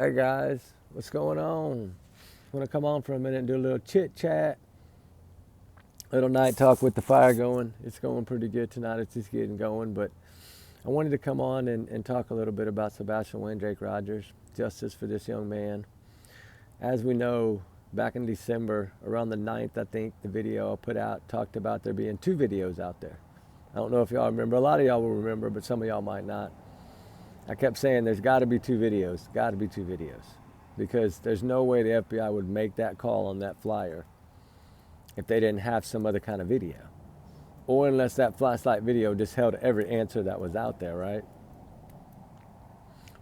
Hey guys, what's going on? I want to come on for a minute and do a little chit chat, little night talk with the fire going. It's going pretty good tonight. It's just getting going, but I wanted to come on and talk a little bit about Sebastian Drake Rogers, justice for this young man. As we know, back in December, around the 9th, I think, the video I put out talked about there being two videos out there. I don't know if y'all remember. A lot of y'all will remember, but some of y'all might not. I kept saying there's got to be two videos, got to be two videos, because there's no way the FBI would make that call on that flyer if they didn't have some other kind of video, or unless that flashlight video just held every answer that was out there, right?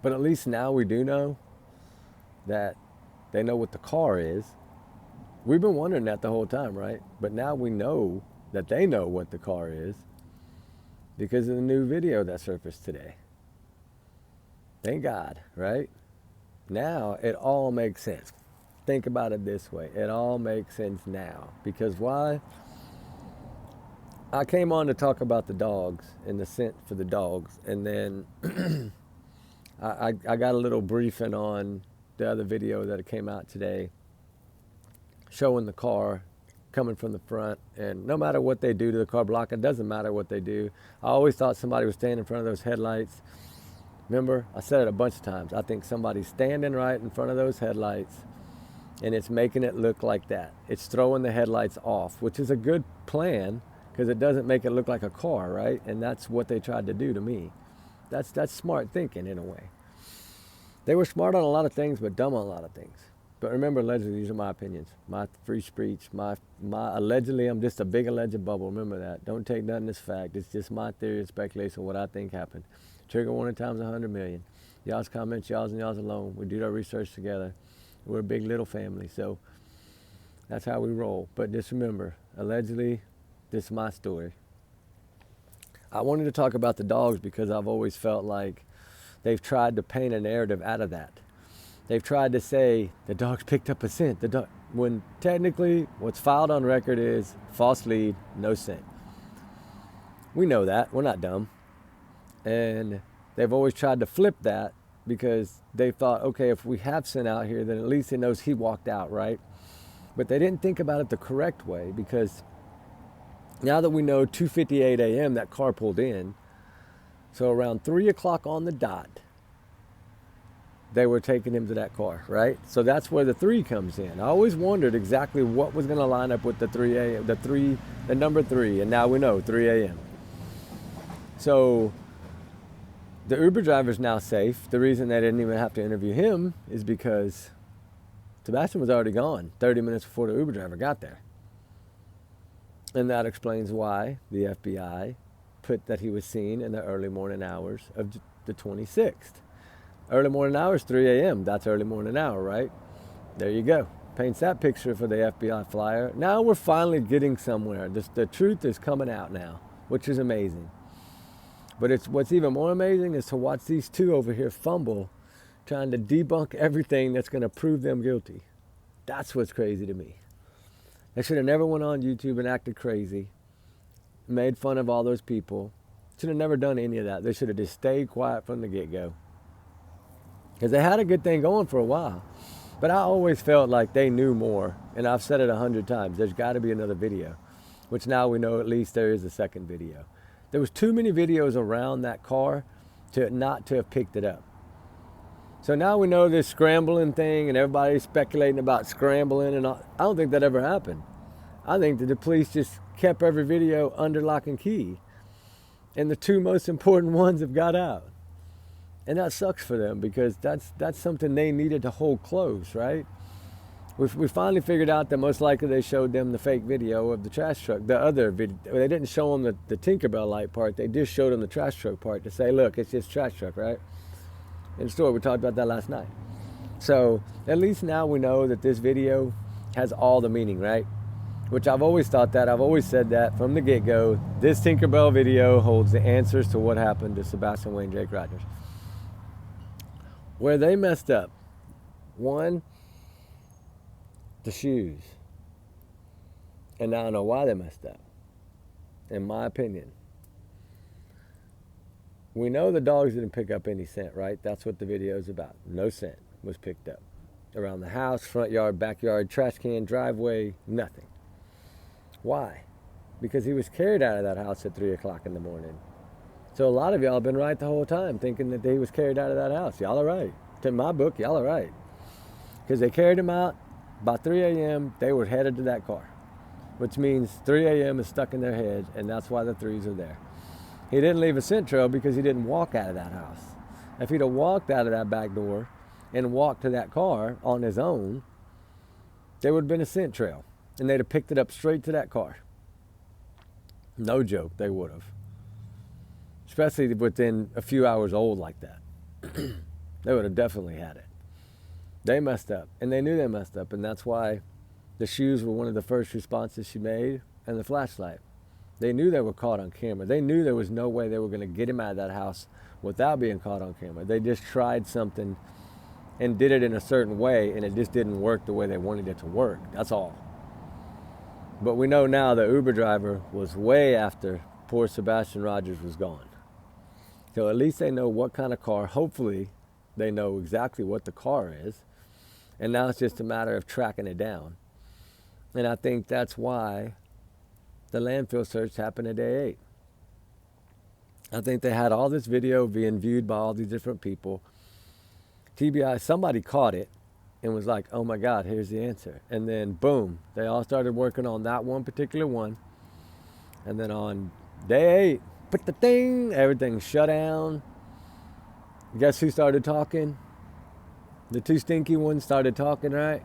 But at least now we do know that they know what the car is. We've been wondering that the whole time, right? But now we know that they know what the car is because of the new video that surfaced today. Thank God, right? Now it all makes sense. Think about it this way. It all makes sense now. Because why? I came on to talk about the dogs and the scent for the dogs. And then I got a little briefing on the other video that came out today showing the car coming from the front. And no matter what they do to the car block, it doesn't matter what they do. I always thought somebody was standing in front of those headlights. Remember, I said it a bunch of times. I think somebody's standing right in front of those headlights, and it's making it look like that. It's throwing the headlights off, which is a good plan because it doesn't make it look like a car, right? And that's what they tried to do to me. That's smart thinking in a way. They were smart on a lot of things, but dumb on a lot of things. But remember, allegedly, these are my opinions, my free speech, my allegedly, I'm just a big alleged bubble. Remember that. Don't take nothing as fact. It's just my theory and speculation, what I think happened. Trigger warning times 100 million. Y'all's comments, y'all's and y'all's alone. We do our research together. We're a big little family, so that's how we roll. But just remember, allegedly, this is my story. I wanted to talk about the dogs because I've always felt like they've tried to paint a narrative out of that. They've tried to say the dogs picked up a scent. When technically what's filed on record is false lead, no scent. We know that. We're not dumb. And they've always tried to flip that because they thought, okay, if we have scent out here, then at least it knows he walked out, right? But they didn't think about it the correct way, because now that we know 2:58 a.m. that car pulled in, so around 3 o'clock on the dot, they were taking him to that car, right? So that's where the 3 comes in. I always wondered exactly what was going to line up with the 3 a.m., the number 3, and now we know 3 a.m. So the Uber driver's now safe. The reason they didn't even have to interview him is because Sebastian was already gone 30 minutes before the Uber driver got there. And that explains why the FBI put that he was seen in the early morning hours of the 26th. Early morning hours, 3 a.m. That's early morning hour, right? There you go. Paints that picture for the FBI flyer. Now we're finally getting somewhere. The truth is coming out now, which is amazing. But what's even more amazing is to watch these two over here fumble, trying to debunk everything that's going to prove them guilty. That's what's crazy to me. They should have never went on YouTube and acted crazy, made fun of all those people. Should have never done any of that. They should have just stayed quiet from the get-go. Because they had a good thing going for a while. But I always felt like they knew more. And I've said it 100 times. There's got to be another video. Which now we know at least there is a second video. There was too many videos around that car not to have picked it up. So now we know this scrambling thing and everybody's speculating about scrambling and all. I don't think that ever happened. I think that the police just kept every video under lock and key. And the two most important ones have got out. And that sucks for them because that's something they needed to hold close, right? We finally figured out that most likely they showed them the fake video of the trash truck. The other video, they didn't show them the Tinkerbell light part. They just showed them the trash truck part to say, look, it's just trash truck, right? In the store, we talked about that last night. So at least now we know that this video has all the meaning, right? Which I've always thought that. I've always said that from the get-go. This Tinkerbell video holds the answers to what happened to Sebastian Drake Rogers. Where they messed up, one, the shoes. And now I know why they messed up, in my opinion. We know the dogs didn't pick up any scent, right? That's what the video is about. No scent. was picked up. Around the house, front yard, backyard, trash can, driveway, nothing. Why? Because he was carried out of that house at 3 o'clock in the morning. So a lot of y'all have been right the whole time, thinking that he was carried out of that house. Y'all are right. In my book, y'all are right. Because they carried him out. By 3 a.m., they were headed to that car, which means 3 a.m. is stuck in their heads, and that's why the threes are there. He didn't leave a scent trail because he didn't walk out of that house. If he'd have walked out of that back door and walked to that car on his own, there would have been a scent trail, and they'd have picked it up straight to that car. No joke, they would have. Especially within a few hours old like that. They would have definitely had it. They messed up, and they knew they messed up, and that's why the shoes were one of the first responses she made, and the flashlight. They knew they were caught on camera. They knew there was no way they were going to get him out of that house without being caught on camera. They just tried something and did it in a certain way, and it just didn't work the way they wanted it to work. That's all. But we know now the Uber driver was way after poor Sebastian Rogers was gone. So at least they know what kind of car. Hopefully they know exactly what the car is. And now it's just a matter of tracking it down. And I think that's why the landfill search happened at day 8. I think they had all this video being viewed by all these different people. TBI, somebody caught it and was like, oh my God, here's the answer. And then boom, they all started working on that one particular one. And then on day 8, put the thing, everything shut down. Guess who started talking? The two stinky ones started talking, right?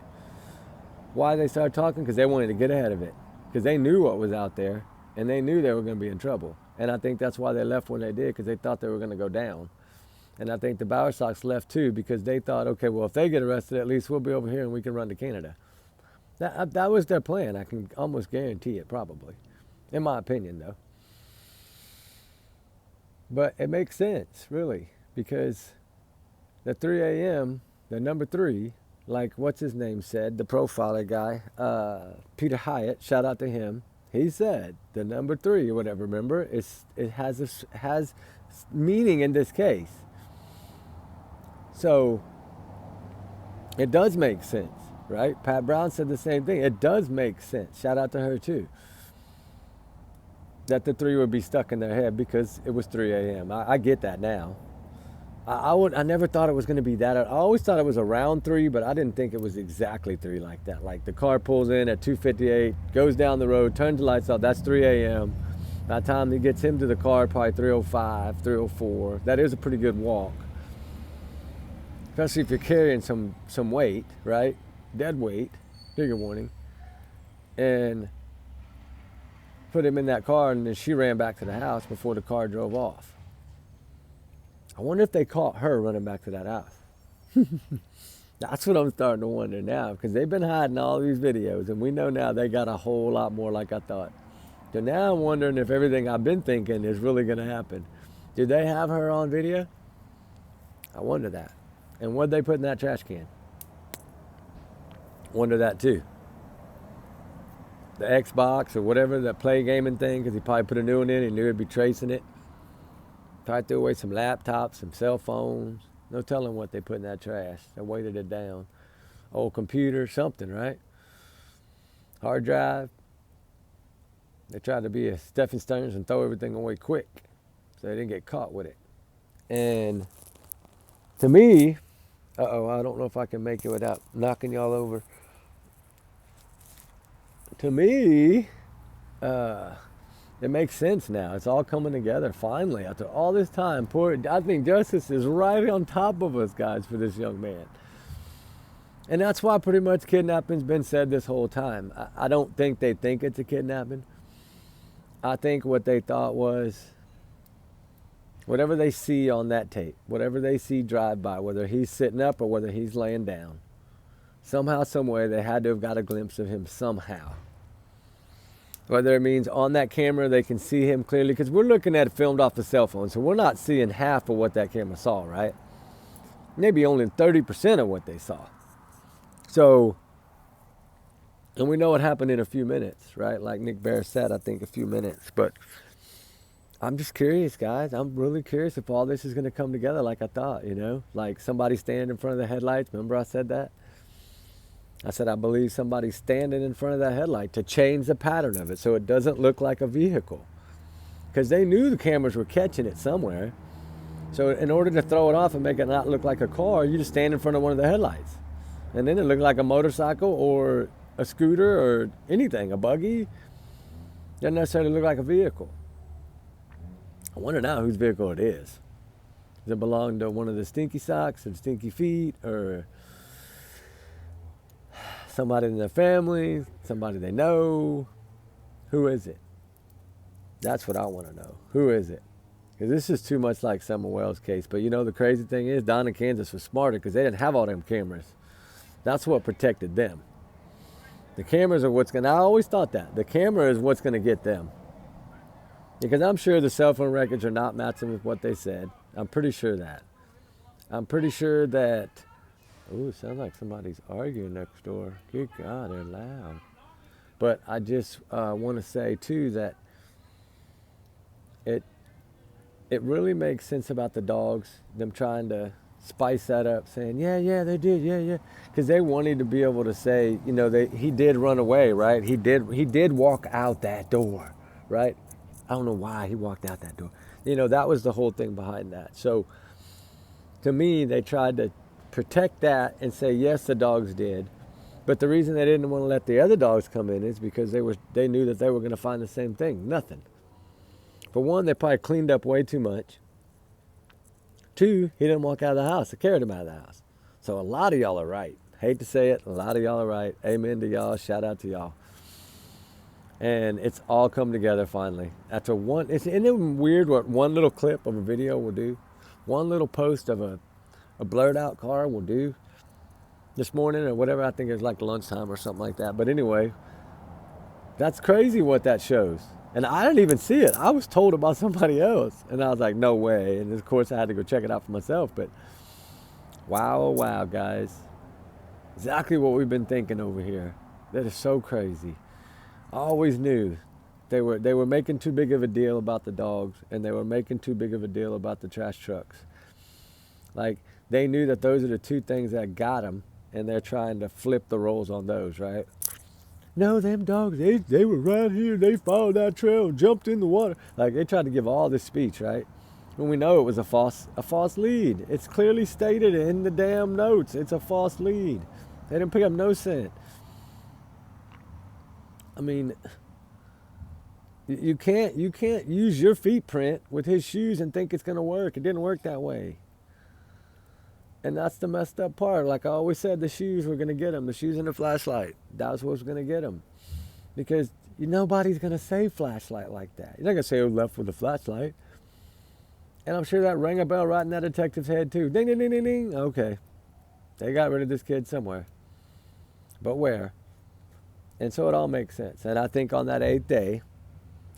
Why they started talking? Because they wanted to get ahead of it. Because they knew what was out there, and they knew they were going to be in trouble. And I think that's why they left when they did, because they thought they were going to go down. And I think the Bower Sox left too, because they thought, okay, well, if they get arrested, at least we'll be over here and we can run to Canada. That was their plan. I can almost guarantee it, probably. In my opinion, though. But it makes sense, really, because the 3 a.m., the number 3, like what's his name said, the profiler guy, Peter Hyatt, shout out to him. He said the number 3 or whatever, remember, it has meaning in this case. So it does make sense, right? Pat Brown said the same thing. It does make sense. Shout out to her too. That the 3 would be stuck in their head because it was 3 a.m. I get that now. I never thought it was going to be that. I always thought it was around 3, but I didn't think it was exactly 3 like that. Like the car pulls in at 2:58, goes down the road, turns the lights off. That's 3 a.m. By the time he gets him to the car, probably 3:05, 3:04. That is a pretty good walk. Especially if you're carrying some weight, right? Dead weight, trigger warning. And put him in that car, and then she ran back to the house before the car drove off. I wonder if they caught her running back to that house. That's what I'm starting to wonder now, because they've been hiding all these videos, and we know now they got a whole lot more like I thought. So now I'm wondering if everything I've been thinking is really going to happen. Did they have her on video? I wonder that. And what'd they put in that trash can? Wonder that too. The Xbox or whatever, that play gaming thing, because he probably put a new one in, he knew he'd be tracing it. Probably threw away some laptops, some cell phones. No telling what they put in that trash. They weighted it down. Old computer, something, right? Hard drive. They tried to be a Stephen Stearns and throw everything away quick, so they didn't get caught with it. And to me, I don't know if I can make it without knocking y'all over. To me, it makes sense now. It's all coming together finally after all this time. I think justice is right on top of us, guys, for this young man. And that's why pretty much kidnapping's been said this whole time. I don't think they think it's a kidnapping. I think what they thought was whatever they see on that tape, whatever they see drive by, whether he's sitting up or whether he's laying down, somehow, some way, they had to have got a glimpse of him somehow. Whether it means on that camera they can see him clearly, because we're looking at it filmed off the cell phone, so we're not seeing half of what that camera saw, right? Maybe only 30% of what they saw. So, and we know what happened in a few minutes, right? Like Nick Bear said, I think a few minutes. But I'm just curious, guys. I'm really curious if all this is going to come together like I thought, like somebody standing in front of the headlights. Remember I said that? I said I believe somebody's standing in front of that headlight to change the pattern of it so it doesn't look like a vehicle. Because they knew the cameras were catching it somewhere. So in order to throw it off and make it not look like a car, you just stand in front of one of the headlights. And then it looked like a motorcycle or a scooter or anything, a buggy. Doesn't necessarily look like a vehicle. I wonder now whose vehicle it is. Does it belong to one of the stinky socks and stinky feet, or somebody in their family, somebody they know? Who is it? That's what I want to know. Who is it? Because this is too much like Summer Wells' case. But the crazy thing is, Don in Kansas was smarter because they didn't have all them cameras. That's what protected them. The cameras are what's going to, I always thought that. The camera is what's going to get them. Because I'm sure the cell phone records are not matching with what they said. I'm pretty sure that. I'm pretty sure that, oh, it sounds like somebody's arguing next door. Good God, they're loud. But I just want to say, too, that it really makes sense about the dogs, them trying to spice that up, saying, yeah, they did, yeah. Because they wanted to be able to say, he did run away, right? He did walk out that door, right? I don't know why he walked out that door. That was the whole thing behind that. So to me, they tried to protect that and say, yes, the dogs did. But the reason they didn't want to let the other dogs come in is because they knew that they were going to find the same thing, nothing. For one, they probably cleaned up way too much. Two, he didn't walk out of the house. They carried him out of the house. So a lot of y'all are right. Hate to say it, a lot of y'all are right. Amen to y'all. Shout out to y'all. And it's all come together finally. Isn't it weird what one little clip of a video will do? One little post of a blurred out car will do. This morning or whatever, I think it was like lunchtime or something like that. But anyway, that's crazy what that shows. And I didn't even see it. I was told about somebody else. And I was like, no way. And of course I had to go check it out for myself. But wow, guys. Exactly what we've been thinking over here. That is so crazy. I always knew they were making too big of a deal about the dogs, and they were making too big of a deal about the trash trucks. Like, they knew that those are the two things that got them, and they're trying to flip the roles on those, right? No, them dogs, they were right here, they followed that trail and jumped in the water. Like, they tried to give all this speech, right? When we know it was a false lead. It's clearly stated in the damn notes. It's a false lead. They didn't pick up no scent. I mean, you can't use your feet print with his shoes and think it's going to work. It didn't work that way. And that's the messed up part. Like I always said, the shoes were going to get him. The shoes and the flashlight. That's what was going to get him. Because nobody's going to say flashlight like that. You're not going to say who left with the flashlight. And I'm sure that rang a bell right in that detective's head too. Ding, ding, ding, ding, ding. Okay. They got rid of this kid somewhere. But where? And so it all makes sense. And I think on that 8th day,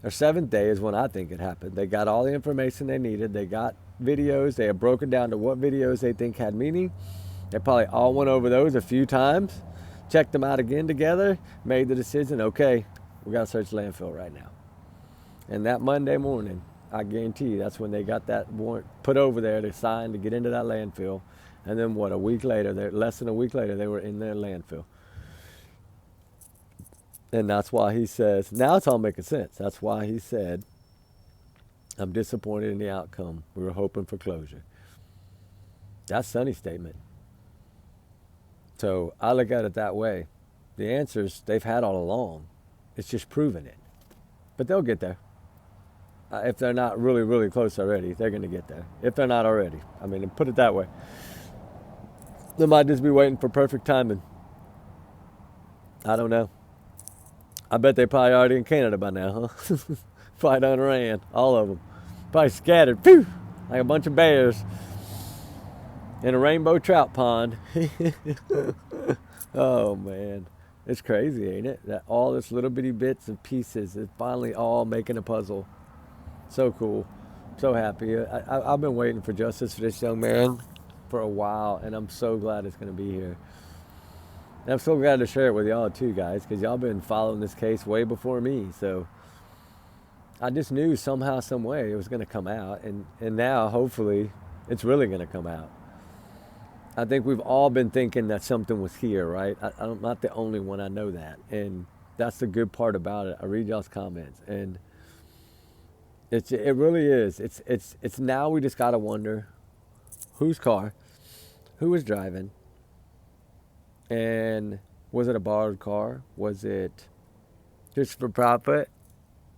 or 7th day is when I think it happened. They got all the information they needed. They got videos. They had broken down to what videos they think had meaning. They probably all went over those a few times, checked them out again together, made the decision, okay, we got to search the landfill right now. And that Monday morning, I guarantee you, that's when they got that warrant put over there to sign to get into that landfill. And then what, less than a week later, they were in their landfill. And that's why he says, now it's all making sense. That's why he said, I'm disappointed in the outcome. We were hoping for closure. That's Sonny's statement. So I look at it that way. The answers they've had all along. It's just proving it. But they'll get there. If they're not really, really close already, they're going to get there. If they're not already. I mean, put it that way. They might just be waiting for perfect timing. I don't know. I bet they're probably already in Canada by now, huh? Probably done ran, all of them. Probably scattered, phew, like a bunch of bears in a rainbow trout pond. Oh, man. It's crazy, ain't it? That all this little bitty bits and pieces is finally all making a puzzle. So cool. So happy. I've been waiting for justice for this young man for a while, and I'm so glad it's going to be here. And I'm so glad to share it with y'all too, guys, because y'all been following this case way before me. So I just knew somehow, some way it was going to come out, and now hopefully it's really going to come out. I think we've all been thinking that something was here, right? I'm not the only one. I know that, and that's the good part about it. I read y'all's comments, and it really is. It's now we just gotta wonder whose car, who was driving, and was it a borrowed car? Was it just for profit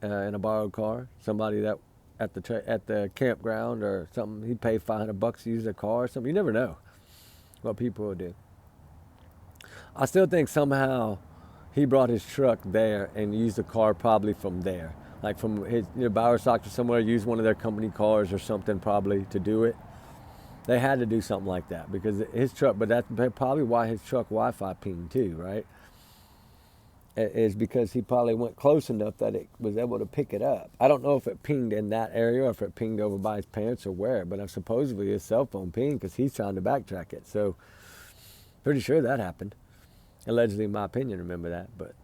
in a borrowed car? Somebody that at the campground or something, he'd pay $500 to use a car or something. You never know what people will do. I still think somehow he brought his truck there and used the car probably from there, like from his Bower Stocks or somewhere. Used one of their company cars or something probably to do it. They had to do something like that because his truck. But that's probably why his truck Wi-Fi pinged too, right? Is because he probably went close enough that it was able to pick it up. I don't know if it pinged in that area or if it pinged over by his pants or where, but supposedly his cell phone pinged because he's trying to backtrack it. So pretty sure that happened. Allegedly, in my opinion, remember that. But,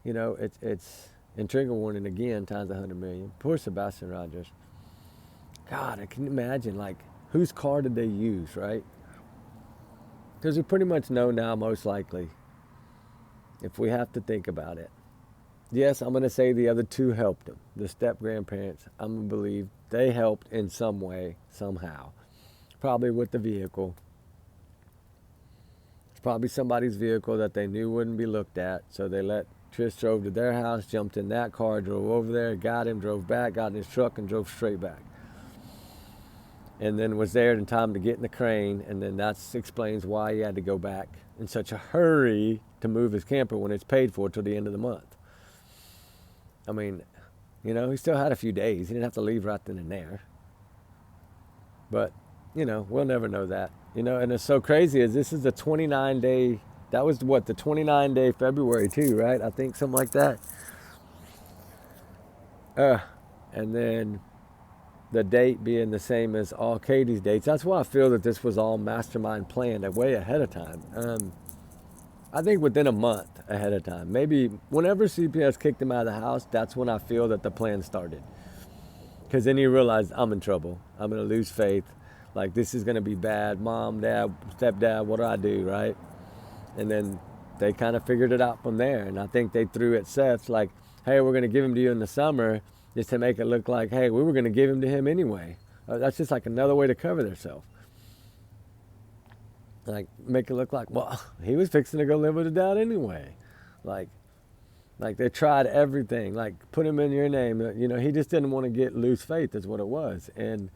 it's in trigger warning again times 100 million. Poor Sebastian Rogers. God, I can imagine, like, whose car did they use, right? Because we pretty much know now, most likely, if we have to think about it. Yes, I'm going to say the other two helped him. The step-grandparents, I'm going to believe they helped in some way, somehow. Probably with the vehicle. It's probably somebody's vehicle that they knew wouldn't be looked at, so they let Trish drove to their house, jumped in that car, drove over there, got him, drove back, got in his truck, and drove straight back. And then was there in time to get in the crane, and then that explains why he had to go back in such a hurry to move his camper when it's paid for till the end of the month. I mean, he still had a few days. He didn't have to leave right then and there. But, we'll never know that. And it's so crazy is this is the 29-day, that was what, the 29-day February too, right? I think something like that. And then the date being the same as all Katie's dates. That's why I feel that this was all mastermind planned way ahead of time. I think within a month ahead of time. Maybe whenever CPS kicked him out of the house, that's when I feel that the plan started. Because then he realized, I'm in trouble. I'm going to lose faith. Like, this is going to be bad. Mom, dad, stepdad, what do I do, right? And then they kind of figured it out from there. And I think they threw at Seth like, hey, we're going to give him to you in the summer just to make it look like, hey, we were going to give him to him anyway. That's just like another way to cover themselves. Like, make it look like, well, he was fixing to go live with his dad anyway. Like they tried everything. Like, put him in your name. He just didn't want to lose faith is what it was. And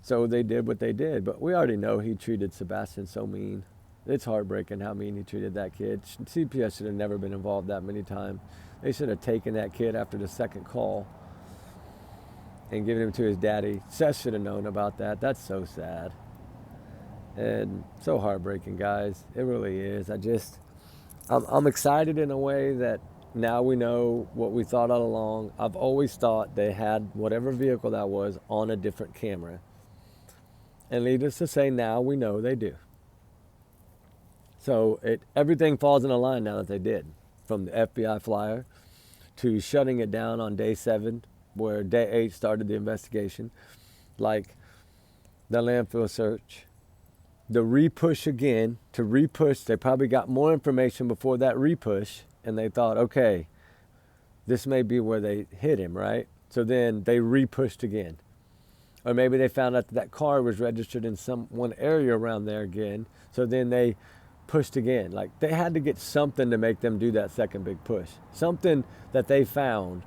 so they did what they did. But we already know he treated Sebastian so mean. It's heartbreaking how mean he treated that kid. CPS should have never been involved that many times. They should have taken that kid after the second call and given him to his daddy. Seth should have known about that. That's so sad. And so heartbreaking, guys. It really is. I'm excited in a way that now we know what we thought all along. I've always thought they had whatever vehicle that was on a different camera. And needless to say, now we know they do. So everything falls in a line now that they did. From the FBI flyer to shutting it down on day 7, where day 8 started the investigation. Like the landfill search. The repush again, they probably got more information before that repush, and they thought, okay, this may be where they hit him, right? So then they repushed again. Or maybe they found out that car was registered in one area around there again, so then they pushed again. Like, they had to get something to make them do that second big push. Something that they found,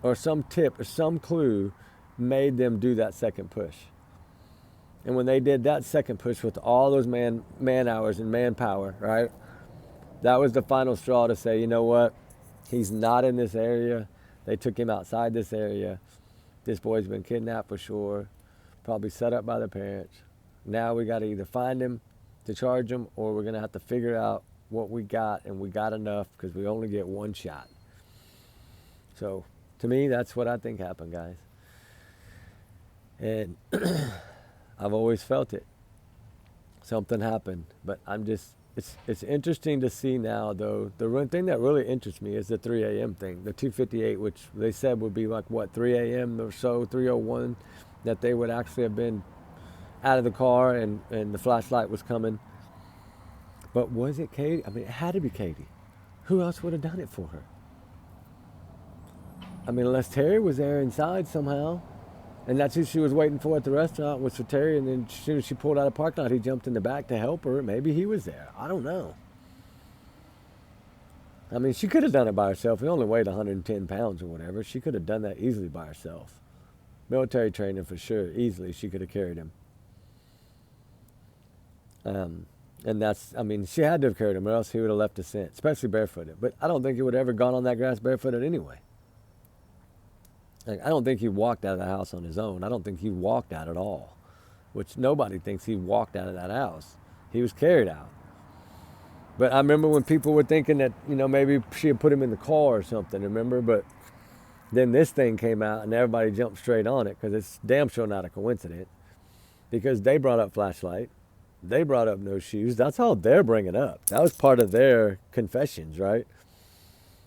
or some tip, or some clue, made them do that second push. And when they did that second push with all those man hours and manpower, right? That was the final straw to say, you know what? He's not in this area. They took him outside this area. This boy's been kidnapped for sure. Probably set up by the parents. Now we got to either find him to charge him, or we're going to have to figure out what we got, and we got enough because we only get one shot. So to me, that's what I think happened, guys. And I've always felt it. Something happened, but I'm just it's interesting to see now, though. The one thing that really interests me is the 3 a.m. thing, the 2:58, which they said would be like what 3 a.m. or so, 3:01, that they would actually have been out of the car and the flashlight was coming. But was it Katie? I mean, it had to be Katie. Who else would have done it for her? I mean, unless Terry was there inside somehow. And that's who she was waiting for at the restaurant, was for Terry. And then as soon as she pulled out of the parking lot, he jumped in the back to help her. Maybe he was there. I don't know. I mean, she could have done it by herself. He only weighed 110 pounds or whatever. She could have done that easily by herself. Military training for sure. Easily, she could have carried him. And that's, I mean, she had to have carried him or else he would have left a scent, especially barefooted. But I don't think he would have ever gone on that grass barefooted anyway. Like, I don't think he walked out of the house on his own. I don't think he walked out at all, which nobody thinks he walked out of that house. He was carried out. But I remember when people were thinking that, you know, maybe she had put him in the car or something, remember? But then this thing came out and everybody jumped straight on it because it's damn sure not a coincidence. Because they brought up flashlight. They brought up no shoes. That's all they're bringing up. That was part of their confessions, right?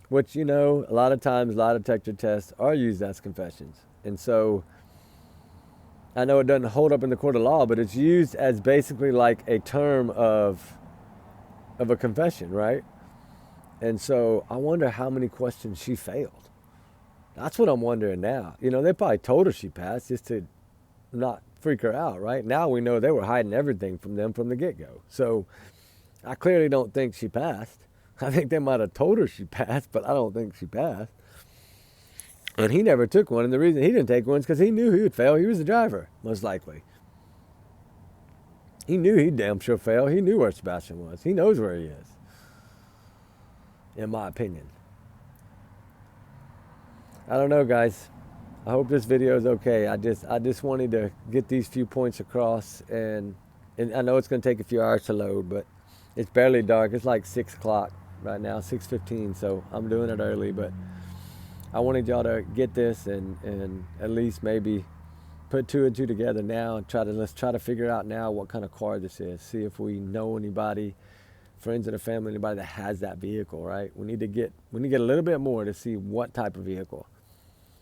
Which, you know, a lot of times lie detector tests are used as confessions. And so I know it doesn't hold up in the court of law, but it's used as basically like a term of a confession, right? And so I wonder how many questions she failed. That's what I'm wondering now. You know, they probably told her she passed just to not freak her out, right? Now we know they were hiding everything from them from the get-go. So I clearly don't think she passed. I think they might have told her she passed, but I don't think she passed. And he never took one, and the reason he didn't take one is because he knew he would fail. He was the driver, most likely. He knew he'd damn sure fail. He knew where Sebastian was. He knows where he is, in my opinion. I don't know, guys. I hope this video is okay. I just wanted to get these few points across, and I know it's going to take a few hours to load, but it's barely dark. It's like 6 o'clock right now, 6:15, so I'm doing it early, but I wanted y'all to get this and at least maybe put two and two together now and let's try to figure out now what kind of car this is. See if we know anybody, friends of the family, anybody that has that vehicle, right? We need to get a little bit more to see what type of vehicle.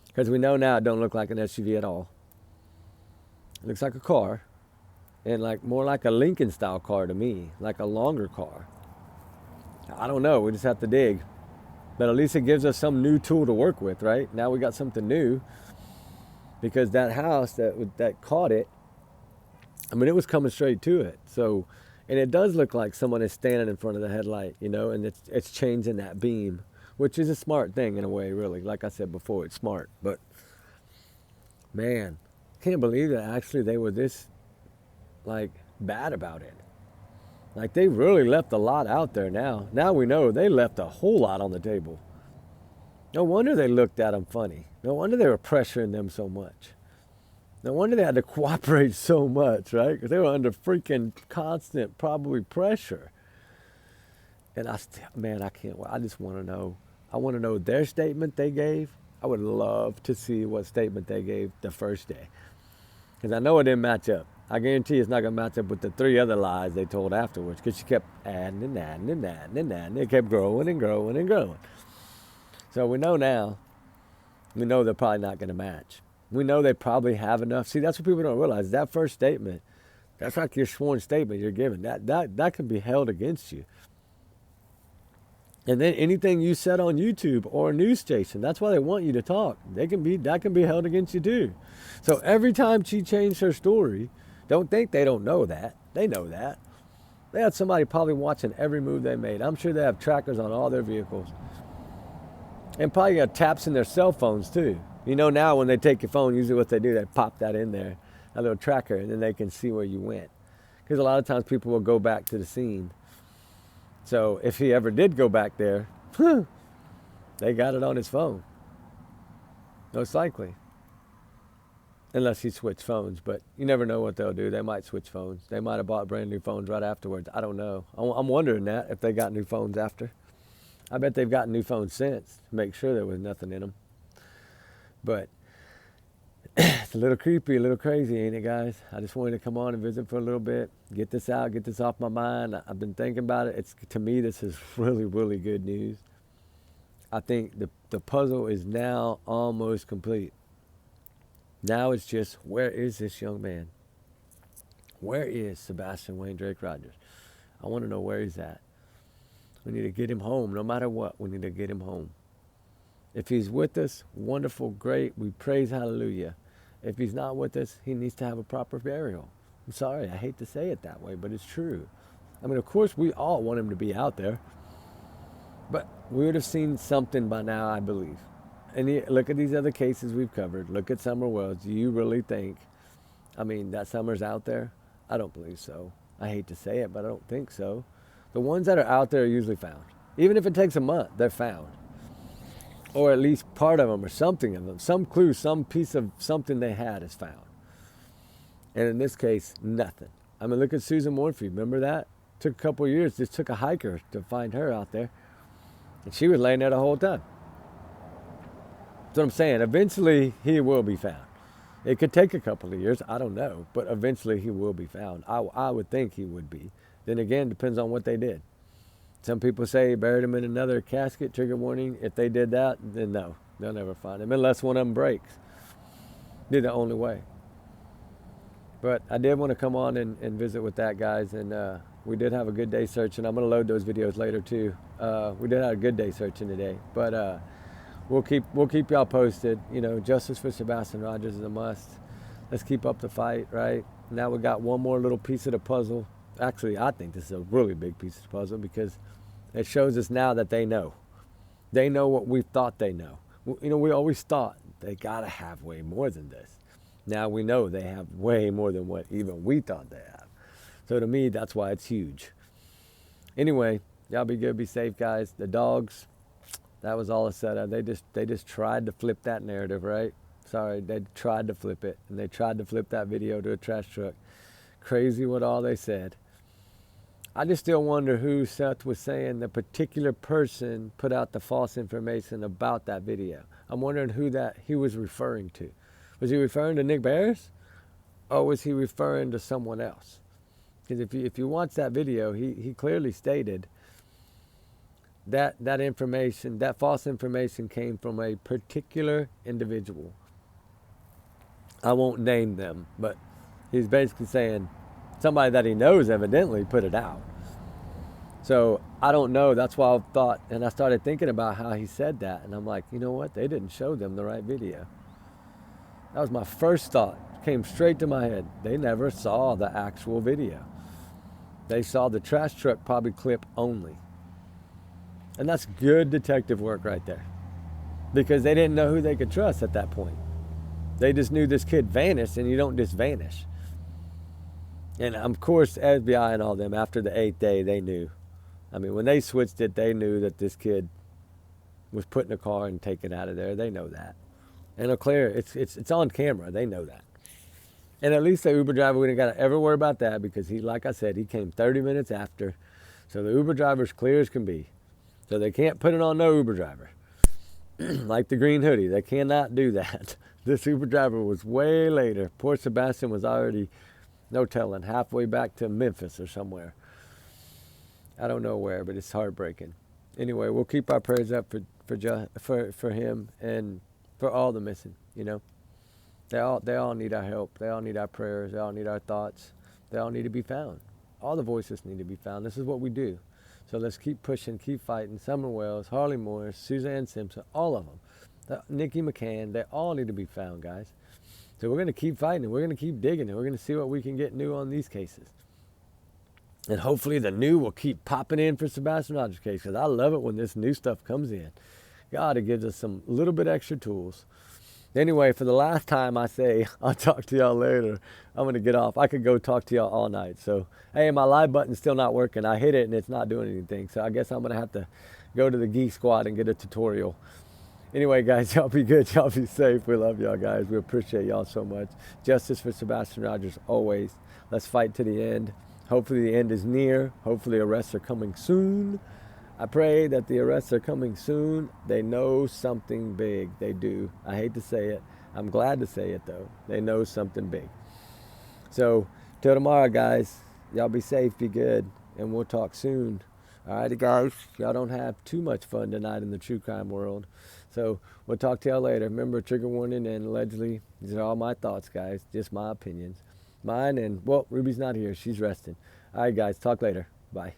Because we know now it don't look like an SUV at all. It looks like a car, and like more like a Lincoln style car to me, like a longer car. I don't know, we just have to dig. But at least it gives us some new tool to work with, right? Now we got something new, because that house that caught it, I mean, it was coming straight to it. So, and it does look like someone is standing in front of the headlight, you know, and it's changing that beam, which is a smart thing in a way, really. Like I said before, it's smart. But, man, can't believe that actually they were this, like, bad about it. Like, they really left a lot out there now. Now we know they left a whole lot on the table. No wonder they looked at them funny. No wonder they were pressuring them so much. No wonder they had to cooperate so much, right? Because they were under freaking constant, probably, pressure. And I can't wait. I just want to know. I want to know their statement they gave. I would love to see what statement they gave the first day. Because I know it didn't match up. I guarantee it's not going to match up with the 3 other lies they told afterwards. Because she kept adding and adding and adding and adding. It kept growing and growing and growing. So we know now. We know they're probably not going to match. We know they probably have enough. See, that's what people don't realize. That first statement, that's like your sworn statement you're giving. That can be held against you. And then anything you said on YouTube or a news station, that's why they want you to talk. That can be held against you too. So every time she changed her story, don't think they don't know that. They know that. They had somebody probably watching every move they made. I'm sure they have trackers on all their vehicles. And probably got taps in their cell phones too. You know, now when they take your phone, usually what they do, they pop that in there, a little tracker, and then they can see where you went. Because a lot of times people will go back to the scene. So if he ever did go back there, they got it on his phone. Most likely. Unless he switched phones, but you never know what they'll do. They might switch phones. They might have bought brand new phones right afterwards. I don't know. I'm wondering that, if they got new phones after. I bet they've gotten new phones since to make sure there was nothing in them. But It's a little creepy, a little crazy, ain't it, guys? I just wanted to come on and visit for a little bit, get this out, get this off my mind. I've been thinking about it. To me, this is really, really good news. I think the puzzle is now almost complete. Now it's just, where is this young man? Where is Sebastian Wayne Drake Rogers? I want to know where he's at. We need to get him home. No matter what, we need to get him home. If he's with us, wonderful, great. We praise hallelujah. If he's not with us, he needs to have a proper burial. I'm sorry, I hate to say it that way, but it's true. I mean, of course, we all want him to be out there. But we would have seen something by now, I believe. And look at these other cases we've covered. Look at Summer Wells. Do you really think, that Summer's out there? I don't believe so. I hate to say it, but I don't think so. The ones that are out there are usually found. Even if it takes a month, they're found. Or at least part of them or something of them. Some clue, some piece of something they had is found. And in this case, nothing. Look at Susan Morphy. Remember that? Took a couple of years. Just took a hiker to find her out there. And she was laying there the whole time. That's what I'm saying. Eventually, he will be found. It could take a couple of years. I don't know. But eventually, he will be found. I would think he would be. Then again, depends on what they did. Some people say buried him in another casket, trigger warning. If they did that, then no. They'll never find him unless one of them breaks. Be the only way. But I did want to come on and visit with that, guys. And we did have a good day searching. I'm going to load those videos later, too. We did have a good day searching today. But we'll keep y'all posted. Justice for Sebastian Rogers is a must. Let's keep up the fight, right? Now we got one more little piece of the puzzle. Actually, I think this is a really big piece of the puzzle because it shows us now that they know. They know what we thought they know. We always thought they got to have way more than this. Now we know they have way more than what even we thought they have. So to me, that's why it's huge. Anyway, y'all be good, be safe, guys. The dogs, that was all a setup. They just tried to flip that narrative, right? Sorry, they tried to flip it. And they tried to flip that video to a trash truck. Crazy what all they said. I just still wonder who Seth was saying the particular person put out the false information about that video. I'm wondering who that he was referring to. Was he referring to Nick Barris? Or was he referring to someone else? Because if you watch that video, he clearly stated that information, that false information came from a particular individual. I won't name them, but he's basically saying somebody that he knows evidently put it out. So I don't know. That's why I thought, and I started thinking about how he said that. And I'm like, you know what? They didn't show them the right video. That was my first thought. Came straight to my head. They never saw the actual video. They saw the trash truck probably clip only. And that's good detective work right there. Because they didn't know who they could trust at that point. They just knew this kid vanished, and you don't just vanish. And of course, FBI and all them, after the 8th day, they knew. When they switched it, they knew that this kid was put in a car and taken out of there. They know that. And it's clear, it's on camera. They know that. And at least the Uber driver, we didn't got to ever worry about that because he, like I said, he came 30 minutes after. So the Uber driver's clear as can be. So they can't put it on no Uber driver. Like the green hoodie, they cannot do that. This Uber driver was way later. Poor Sebastian was already, no telling, halfway back to Memphis or somewhere. I don't know where, but it's heartbreaking. Anyway, we'll keep our prayers up for him and for all the missing. They all need our help. They all need our prayers. They all need our thoughts. They all need to be found. All the voices need to be found. This is what we do. So let's keep pushing, keep fighting. Summer Wells, Harley Morris, Suzanne Simpson, all of them. Nikki McCann, they all need to be found, guys. So we're going to keep fighting. We're going to keep digging. And we're going to see what we can get new on these cases. And hopefully the new will keep popping in for Sebastian Rogers' case, because I love it when this new stuff comes in. God, it gives us some little bit extra tools. Anyway, for the last time, I say I'll talk to y'all later. I'm going to get off. I could go talk to y'all all night. So, hey, my live button's still not working. I hit it, and it's not doing anything. So I guess I'm going to have to go to the Geek Squad and get a tutorial. Anyway, guys, y'all be good. Y'all be safe. We love y'all, guys. We appreciate y'all so much. Justice for Sebastian Rogers always. Let's fight to the end. Hopefully the end is near. Hopefully arrests are coming soon. I pray that the arrests are coming soon. They know something big. They do. I hate to say it. I'm glad to say it though. They know something big. So till tomorrow, guys. Y'all be safe, be good, and we'll talk soon. Alrighty, guys. Y'all don't have too much fun tonight in the true crime world. So we'll talk to y'all later. Remember, trigger warning and allegedly, these are all my thoughts, guys. Just my opinions. Mine and, well, Ruby's not here. She's resting. All right, guys. Talk later. Bye.